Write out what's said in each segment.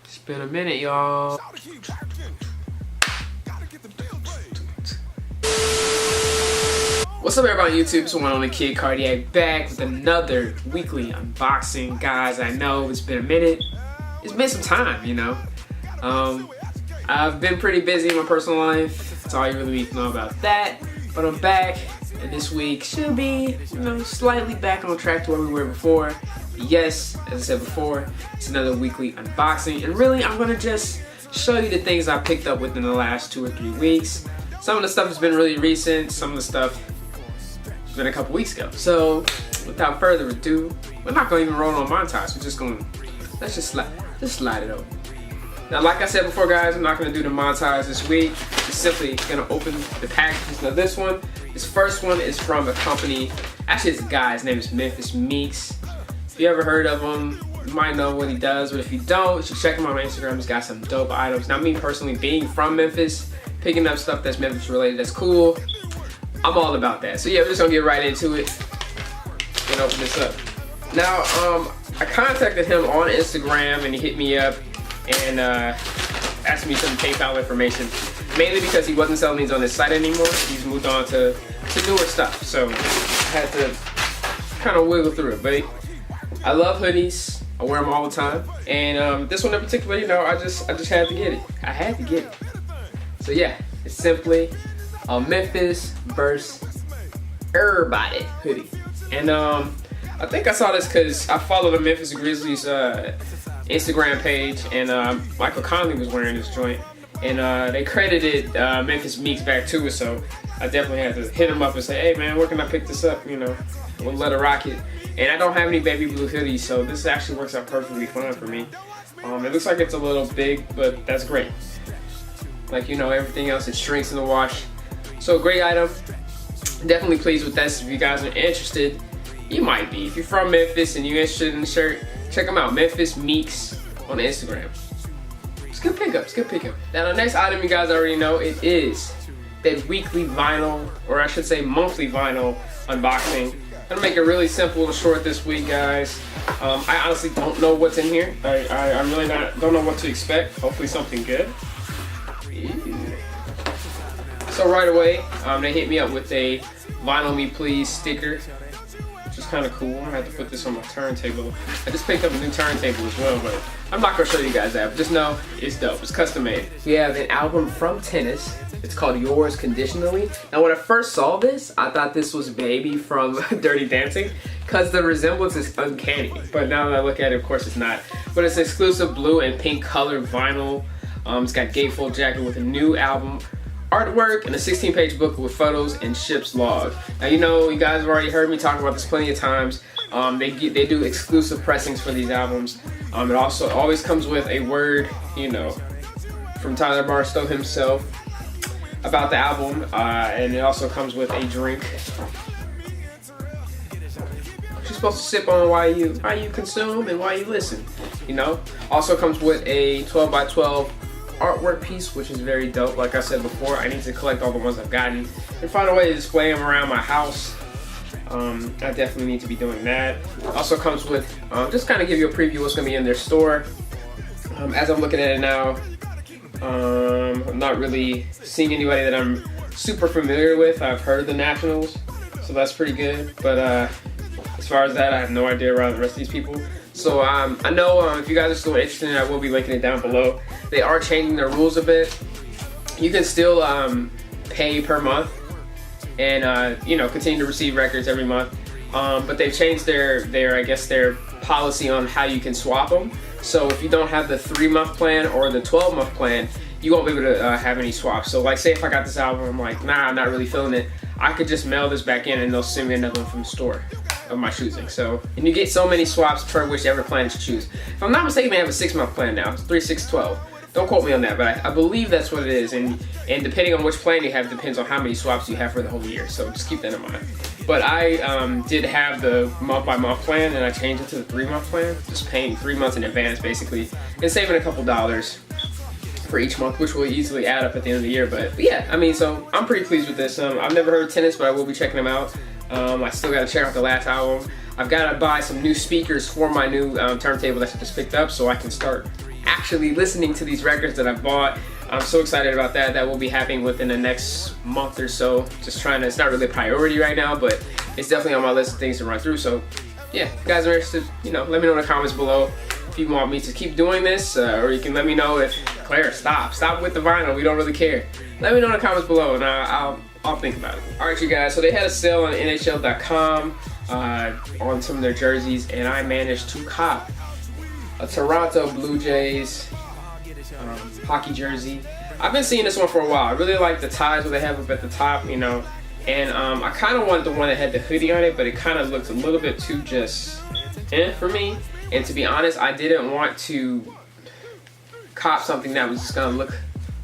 It's been a minute, y'all. What's up, everybody on YouTube? It's one on the Kid Cardiac back with another weekly unboxing. Guys, I know it's been a minute. It's been some time, you know. I've been pretty busy in my personal life. That's all you really need to know about that. But I'm back, and this week should be, you know, slightly back on track to where we were before. Yes, as I said before, it's another weekly unboxing, and really I'm gonna just show you the things I picked up within the last 2 or 3 weeks. Some of the stuff has been really recent, some of the stuff has been a couple weeks ago. So without further ado, we're not gonna even roll on montage. We're just gonna, let's just slide it over. Now, like I said before, guys, I'm not gonna do the montage this week. Just simply gonna open the packages. Now this first one is from a company, actually it's a guy, his name is Memphis Meeks. If you ever heard of him, you might know what he does, but if you don't, you should check him out on Instagram. He's got some dope items. Now, me personally, being from Memphis, picking up stuff that's Memphis related, that's cool, I'm all about that. So yeah, we're just gonna get right into it and open this up. Now, I contacted him on Instagram and he hit me up and asked me some PayPal information, mainly because he wasn't selling these on his site anymore. He's moved on to newer stuff, so I had to kind of wiggle through it, but I love hoodies. I wear them all the time, and this one in particular, you know, I just had to get it. I had to get it. So yeah, it's simply a Memphis vs. Everybody hoodie, and I think I saw this because I follow the Memphis Grizzlies Instagram page, and Michael Conley was wearing this joint, and they credited Memphis Meeks back to it, so I definitely had to hit him up and say, hey man, where can I pick this up? You know, we'll let it rock it. And I don't have any baby blue hoodies, so this actually works out perfectly fine for me. It looks like it's a little big, but that's great. Like, you know, everything else, it shrinks in the wash. So great item. Definitely pleased with this. If you guys are interested, you might be. If you're from Memphis and you're interested in the shirt, check them out. Memphis Meeks on Instagram. It's a good pickup. It's a good pickup. Now the next item, you guys already know, it is that weekly vinyl, or I should say monthly vinyl unboxing. I'm gonna make it really simple and short this week, guys. I honestly don't know what's in here. I really don't know what to expect. Hopefully something good. Ew. So right away, they hit me up with a Vinyl Me Please sticker, which is kind of cool. I'm gonna have to put this on my turntable. I just picked up a new turntable as well, but I'm not gonna show you guys that. But just know it's dope. It's custom made. We have an album from Tennis. It's called Yours Conditionally. Now when I first saw this, I thought this was Baby from Dirty Dancing because the resemblance is uncanny. But now that I look at it, of course it's not. But it's an exclusive blue and pink color vinyl. It's got gatefold jacket with a new album artwork and a 16-page book with photos and ship's log. Now, you know, you guys have already heard me talk about this plenty of times. They do exclusive pressings for these albums. It also always comes with a word, you know, from Tyler Barstow himself about the album, and it also comes with a drink. You're supposed to sip on while you consume and while you listen, you know. Also comes with a 12x12 artwork piece, which is very dope. Like I said before, I need to collect all the ones I've gotten and find a way to display them around my house. I definitely need to be doing that. Also comes with, just kind of give you a preview of what's going to be in their store. As I'm looking at it now, I'm not really seeing anybody that I'm super familiar with. I've heard of the Nationals, so that's pretty good. But as far as that, I have no idea around the rest of these people. So I know if you guys are still interested in it, I will be linking it down below. They are changing their rules a bit. You can still pay per month and you know, continue to receive records every month. But they've changed their I guess their policy on how you can swap them. So if you don't have the 3-month plan or the 12-month plan, you won't be able to have any swaps. So like, say if I got this album, I'm like, nah, I'm not really feeling it, I could just mail this back in and they'll send me another one from the store of my choosing. So, and you get so many swaps per whichever plan you choose. If I'm not mistaken, they have a 6-month plan now. It's 3, 6, 12. Don't quote me on that, but I believe that's what it is. And depending on which plan you have, depends on how many swaps you have for the whole year. So just keep that in mind. But I did have the month-by-month plan, and I changed it to the 3-month plan, just paying 3 months in advance basically, and saving a couple dollars for each month, which will easily add up at the end of the year. But yeah, I mean, so I'm pretty pleased with this. I've never heard of Tennis, but I will be checking them out. I still got to check out the last album. I've got to buy some new speakers for my new turntable that I just picked up, so I can start actually listening to these records that I bought. I'm so excited about that. That will be happening within the next month or so. Just trying to, it's not really a priority right now, but it's definitely on my list of things to run through. So yeah, if you guys are interested, you know, let me know in the comments below if you want me to keep doing this, or you can let me know if, Claire, stop with the vinyl, we don't really care. Let me know in the comments below and I'll think about it. All right, you guys, so they had a sale on NHL.com on some of their jerseys, and I managed to cop a Toronto Blue Jays hockey jersey. I've been seeing this one for a while. I really like the ties that they have up at the top, you know, and I kind of wanted the one that had the hoodie on it, but it kind of looked a little bit too just for me. And to be honest, I didn't want to cop something that was just gonna look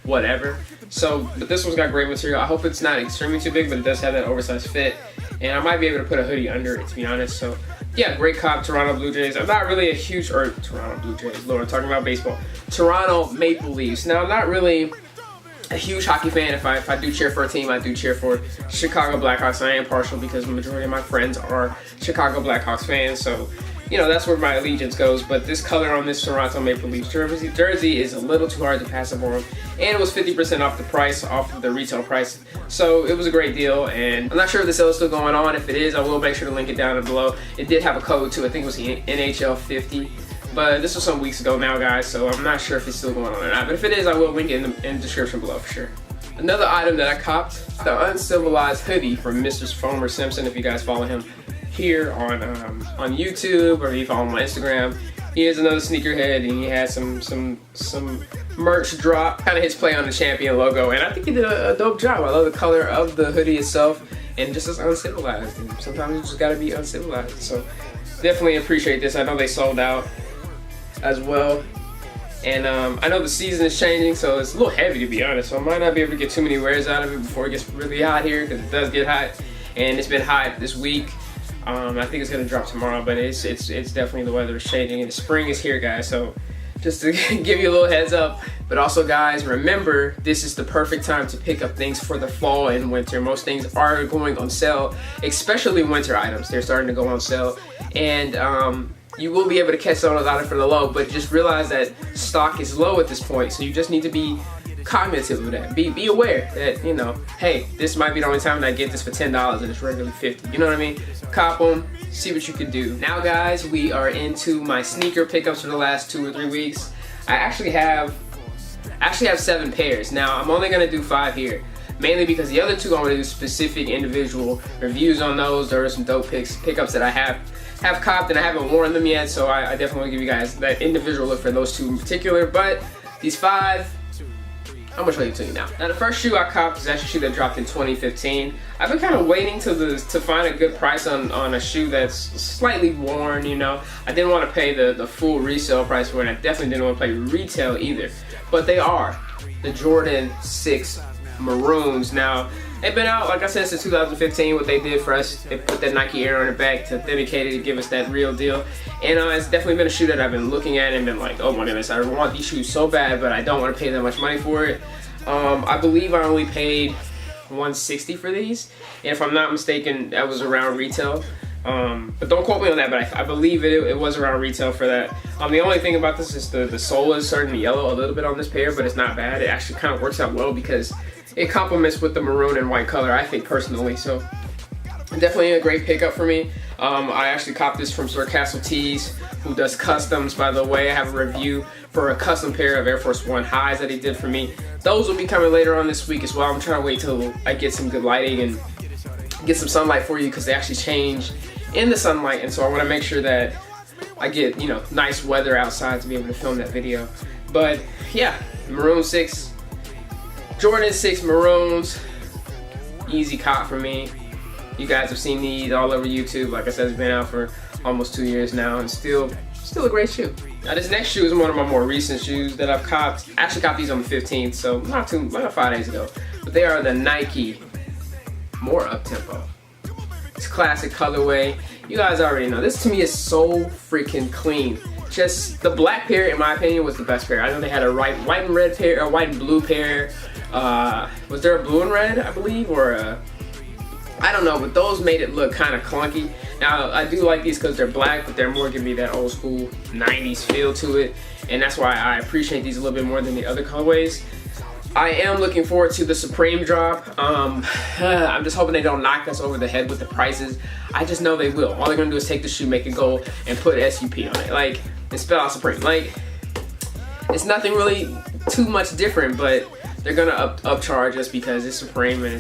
whatever. So, but this one's got great material. I hope it's not extremely too big, but it does have that oversized fit. And I might be able to put a hoodie under it, to be honest. So yeah, great cop, Toronto Blue Jays. I'm not really a huge, or Toronto Blue Jays, Lord, I'm talking about baseball. Toronto Maple Leafs. Now, I'm not really a huge hockey fan. If I do cheer for a team, I do cheer for Chicago Blackhawks. I am partial because the majority of my friends are Chicago Blackhawks fans. So, you know, that's where my allegiance goes. But this color on this Toronto Maple Leafs jersey is a little too hard to pass up on. And it was 50% off the price, off of the retail price. So it was a great deal. And I'm not sure if the sale is still going on. If it is, I will make sure to link it down below. It did have a code too. I think it was NHL 50. But this was some weeks ago now, guys. So I'm not sure if it's still going on or not. But if it is, I will link it in the description below for sure. Another item that I copped, the Uncivilized hoodie from Mr. Fomer Simpson. If you guys follow him here on YouTube, or if you follow him on Instagram, he is another sneakerhead, and he has some merch drop. Kind of his play on the Champion logo, and I think he did a dope job. I love the color of the hoodie itself, and just as uncivilized. And sometimes you just gotta be uncivilized. So definitely appreciate this. I know they sold out as well. And I know the season is changing, so it's a little heavy, to be honest. So I might not be able to get too many wears out of it before it gets really hot here, because it does get hot, and it's been hot this week. I think it's gonna drop tomorrow, but it's definitely, the weather is changing, and the spring is here, guys. So just to give you a little heads up. But also, guys, remember, this is the perfect time to pick up things for the fall and winter. Most things are going on sale, especially winter items. They're starting to go on sale, and you will be able to catch some of those for the low, but just realize that stock is low at this point, so you just need to be cognitive of that. Be aware that, you know, hey, this might be the only time that I get this for $10 and it's regularly $50. You know what I mean? Cop them, see what you can do. Now, guys, we are into my sneaker pickups for the last 2 or 3 weeks. I actually have 7 pairs. Now, I'm only gonna do 5 here, mainly because the other 2 I'm gonna do specific individual reviews on those. There are some dope pickups that I have copped, and I haven't worn them yet, so I definitely want to give you guys that individual look for those 2 in particular. But these 5, I'm gonna show you to you now. Now, the first shoe I copped is actually a shoe that dropped in 2015. I've been kind of waiting to find a good price on a shoe that's slightly worn, you know. I didn't want to pay the full resale price for it, and I definitely didn't want to pay retail either. But they are the Jordan 6 Maroons. Now, they've been out, like I said, since 2015. What they did for us, they put that Nike Air on the back to authenticate it, to give us that real deal. And it's definitely been a shoe that I've been looking at and been like, oh my goodness, I want these shoes so bad, but I don't want to pay that much money for it. I believe I only paid $160 for these, and if I'm not mistaken, that was around retail. But don't quote me on that, but I believe it was around retail for that. The only thing about this is the sole is starting to yellow a little bit on this pair, but it's not bad. It actually kind of works out well because it complements with the maroon and white color, I think, personally. So definitely a great pickup for me. I actually copped this from Sir Castle Tees, who does customs, by the way. I have a review for a custom pair of Air Force One highs that he did for me. Those will be coming later on this week as well. I'm trying to wait till I get some good lighting and get some sunlight for you, because they actually change in the sunlight, and so I want to make sure that I get, you know, nice weather outside to be able to film that video. But yeah, Maroon 6, Jordan 6 Maroons, easy cop for me. You guys have seen these all over YouTube. Like I said, it's been out for almost 2 years now, and still a great shoe. Now, this next shoe is one of my more recent shoes that I've copped. I actually copped these on the 15th, so not 5 days ago. But they are the Nike More Uptempo. It's classic colorway. You guys already know. This to me is so freaking clean. Just the black pair, in my opinion, was the best pair. I know they had a white and red pair, a white and blue pair. Was there a blue and red, I believe, or I don't know, but those made it look kind of clunky. Now, I do like these because they're black, but they're more giving me that old school 90s feel to it. And that's why I appreciate these a little bit more than the other colorways. I am looking forward to the Supreme drop. I'm just hoping they don't knock us over the head with the prices. I just know they will. All they're gonna do is take the shoe, make it gold, and put SUP on it. Like, and spell out Supreme. Like, it's nothing really too much different, but they're gonna upcharge us because it's Supreme and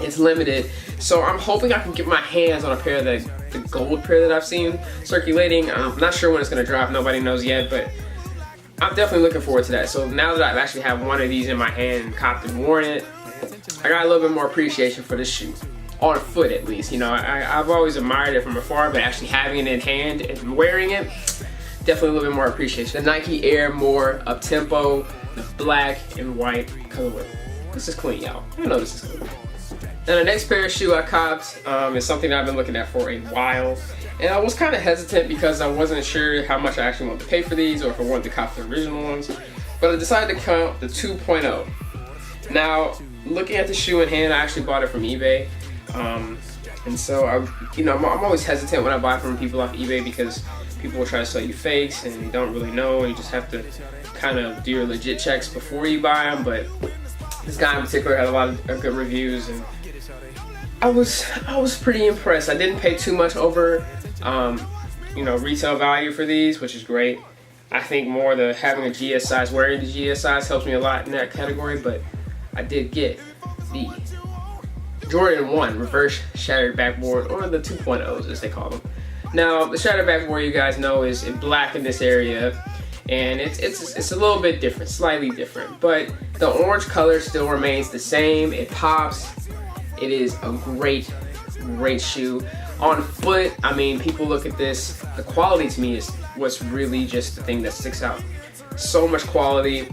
it's limited. So I'm hoping I can get my hands on a pair of the gold pair that I've seen circulating. I'm not sure when it's gonna drop, nobody knows yet, but I'm definitely looking forward to that. So now that I actually have one of these in my hand, copped and worn it, I got a little bit more appreciation for this shoe. On foot at least, you know, I've always admired it from afar, but actually having it in hand and wearing it, definitely a little bit more appreciation. The Nike Air more up-tempo, the black and white colorway. This is clean, y'all. I know this is clean. Now the next pair of shoe I copped is something that I've been looking at for a while. And I was kind of hesitant because I wasn't sure how much I actually wanted to pay for these or if I wanted to cop the original ones. But I decided to cop the 2.0. Now, looking at the shoe in hand, I actually bought it from eBay. And so, I'm always hesitant when I buy from people off eBay because people will try to sell you fakes and you don't really know. You just have to kind of do your legit checks before you buy them. But this guy in particular had a lot of good reviews, and I was pretty impressed. I didn't pay too much over, retail value for these, which is great. I think more having a GS size, wearing the GS size helps me a lot in that category, but I did get the Jordan 1 reverse shattered backboard, or the 2.0s as they call them. Now, the shattered backboard, you guys know, is in black in this area, and it's a little bit different, slightly different, but the orange color still remains the same. It pops. It is a great shoe. On foot, I mean, people look at this, the quality to me is what's really just the thing that sticks out. So much quality.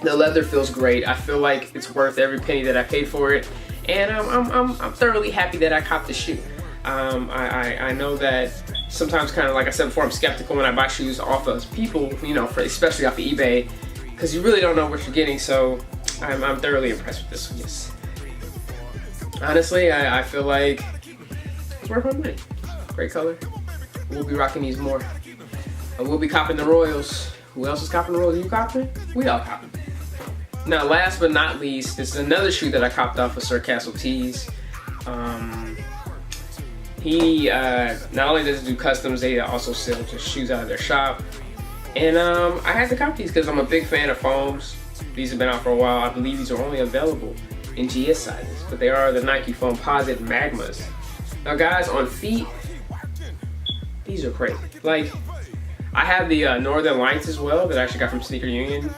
The leather feels great. I feel like it's worth every penny that I paid for it. And I'm thoroughly happy that I copped the shoe. I know that sometimes, kind of like I said before, I'm skeptical when I buy shoes off of people, especially off of eBay, because you really don't know what you're getting. So I'm thoroughly impressed with this one, yes. Honestly, I feel like it's worth my money. Great color. We'll be rocking these more. I will be copping the Royals. Who else is copping the Royals? You copping? We all copping. Now, last but not least, this is another shoe that I copped off of Sir Castle Tees. He not only does he do customs, they also sell just shoes out of their shop. And I had to cop these because I'm a big fan of foams. These have been out for a while. I believe these are only available in GS sizes, but they are the Nike Foamposite Magmas. Now guys, on feet, these are crazy. Like, I have the Northern Lights as well that I actually got from Sneaker Union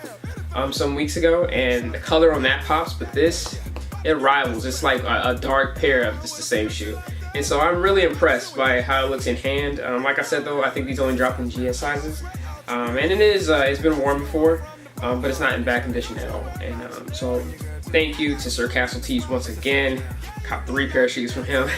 some weeks ago, and the color on that pops, but this, it rivals. It's like a dark pair of just the same shoe. And so I'm really impressed by how it looks in hand. Like I said though, I think these only drop in GS sizes. And it is, it's been worn before, but it's not in bad condition at all. And so thank you to Sir Castle Tees once again. Caught 3 pair of shoes from him.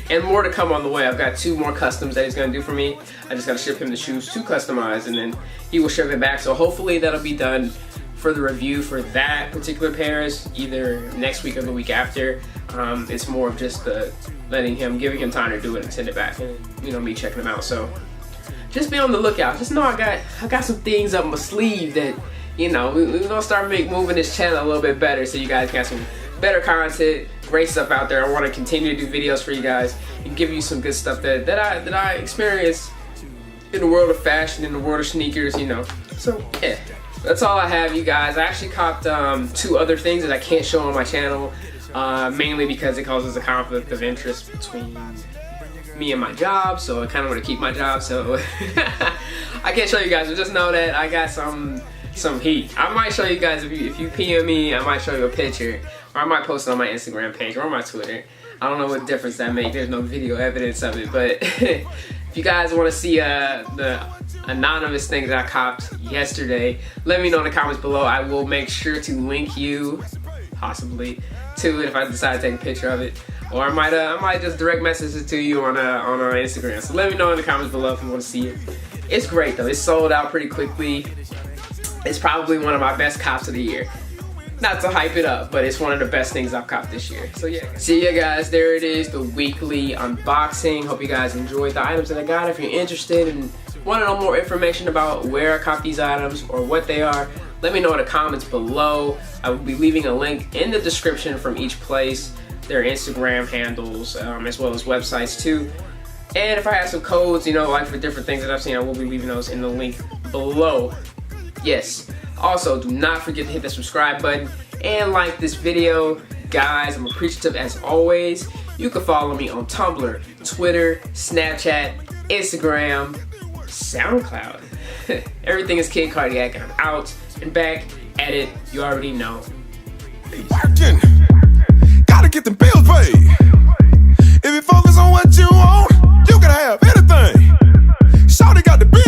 And more to come on the way. I've got 2 more customs that he's gonna do for me. I just gotta ship him the shoes to customize, and then he will ship it back. So hopefully that'll be done for the review for that particular pairs, either next week or the week after. It's more of just giving him time to do it and send it back, and me checking them out. So just be on the lookout. Just know I got some things up my sleeve that we're gonna start moving this channel a little bit better, so you guys got some better content, great stuff out there. I want to continue to do videos for you guys and give you some good stuff that I experienced in the world of fashion, in the world of sneakers, So yeah, that's all I have, you guys. I actually copped 2 other things that I can't show on my channel, mainly because it causes a conflict of interest between me and my job, so I kind of want to keep my job, so I can't show you guys, but just know that I got some heat. I might show you guys, if you PM me, I might show you a picture, or I might post it on my Instagram page or on my Twitter. I don't know what difference that makes. There's no video evidence of it, but if you guys want to see the anonymous things I copped yesterday, let me know in the comments below. I will make sure to link you, possibly, to it if I decide to take a picture of it. Or I might just direct message it to you on our Instagram. So let me know in the comments below if you want to see it. It's great though. It's sold out pretty quickly. It's probably one of my best cops of the year. not to hype it up, but it's one of the best things I've copped this year. So yeah. See ya guys, there it is, the weekly unboxing. Hope you guys enjoyed the items that I got. If you're interested and want to know more information about where I cop these items or what they are, let me know in the comments below. I will be leaving a link in the description from each place, their Instagram handles, as well as websites too. And if I have some codes, you know, like for different things that I've seen, I will be leaving those in the link below. Yes. Also, do not forget to hit the subscribe button and like this video. Guys, I'm appreciative as always. You can follow me on Tumblr, Twitter, Snapchat, Instagram, SoundCloud. Everything is Kid Cardiac, and I'm out and back at it. You already know. Working. Gotta get the bills paid. If you focus on what you want, you can have anything. Shawty got the bills.